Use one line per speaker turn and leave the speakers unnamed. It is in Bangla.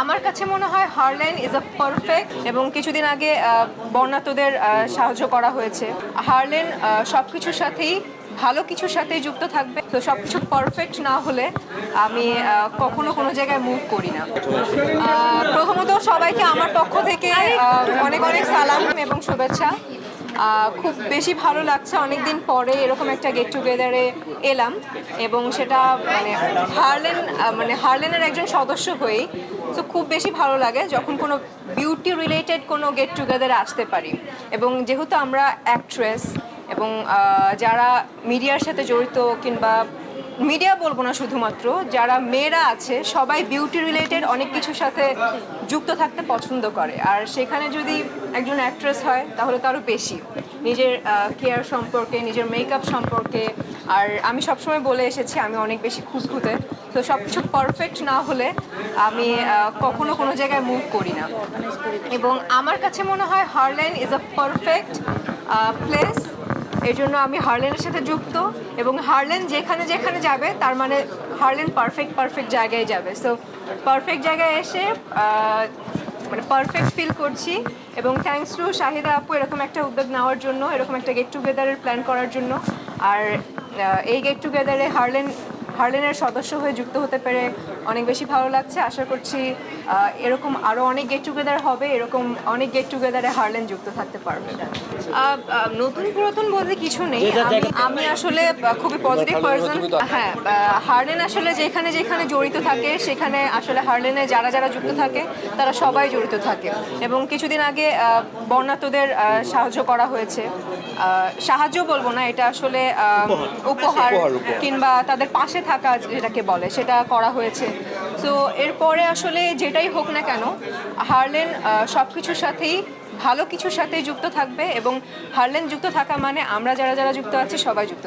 আমার কাছে মনে হয় হারলেন ইজ আ পারফেক্ট, এবং কিছুদিন আগে বর্ণাঢ্যদের সাহায্য করা হয়েছে। হারলেন সবকিছুর সাথেই ভালো কিছুর সাথেই যুক্ত থাকবে, তো সবকিছু পারফেক্ট না হলে আমি কখনো কোনো জায়গায় মুভ করি না। প্রথমত সবাইকে আমার পক্ষ থেকে অনেক অনেক সালাম এবং শুভেচ্ছা। খুব বেশি ভালো লাগছে, অনেকদিন পরে এরকম একটা গেট টুগেদারে এলাম, এবং সেটা হারলেনের একজন সদস্য হয়েই। তো খুব বেশি ভালো লাগে যখন কোনো বিউটি রিলেটেড কোনো গেট টুগেদারে আসতে পারি, এবং যেহেতু আমরা অ্যাক্ট্রেস এবং যারা মিডিয়ার সাথে জড়িত, কিংবা মিডিয়া বলবো না, শুধুমাত্র যারা মেয়েরা আছে সবাই বিউটি রিলেটেড অনেক কিছুর সাথে যুক্ত থাকতে পছন্দ করে, আর সেখানে যদি একজন অ্যাক্ট্রেস হয় তাহলে তো আরও বেশি নিজের কেয়ার সম্পর্কে, নিজের মেকআপ সম্পর্কে। আর আমি সবসময় বলে এসেছি আমি অনেক বেশি খুঁতখুঁতে, তো সব কিছু পারফেক্ট না হলে আমি কখনো কোনো জায়গায় মুভ করি না। এবং আমার কাছে মনে হয় হারলেন ইজ আ পারফেক্ট প্লেস, এই জন্য আমি হারলেনের সাথে যুক্ত, এবং হারলেন যেখানে যেখানে যাবে তার মানে হারলেন পারফেক্ট জায়গায় যাবে। সো পারফেক্ট জায়গায় এসে মানে পারফেক্ট ফিল করছি, এবং থ্যাঙ্কস টু শাহিদা আপু এরকম একটা উদ্যোগ নেওয়ার জন্য, এরকম একটা গেট টুগেদারের প্ল্যান করার জন্য। আর এই গেট টুগেদারে হারলেনের সদস্য হয়ে যুক্ত হতে পেরে অনেক বেশি ভালো লাগছে। আশা করছি এরকম আরও অনেক গেট টুগেদার হবে, এরকম অনেক গেট টুগেদারে হারলেন যুক্ত থাকতে পারবে। নতুন পুরাতন বলতে কিছু নেই, আমি আসলে খুবই পজিটিভ পার্সন। হ্যাঁ, হারলেন আসলে যেখানে যেখানে জড়িত থাকে সেখানে আসলে হারলেনে যারা যারা যুক্ত থাকে তারা সবাই জড়িত থাকে, এবং কিছুদিন আগে বর্ণাঢ্যদের সাহায্য করা হয়েছে। সাহায্য বলবো না, এটা আসলে উপহার কিংবা তাদের পাশে থাকা যেটাকে বলে সেটা করা হয়েছে। তো এরপরে আসলে যেটাই হোক না কেন হারলেন সব কিছুর সাথেই ভালো কিছুর সাথেই যুক্ত থাকবে, এবং হারলেন যুক্ত থাকা মানে আমরা যারা যারা যুক্ত আছি সবাই যুক্ত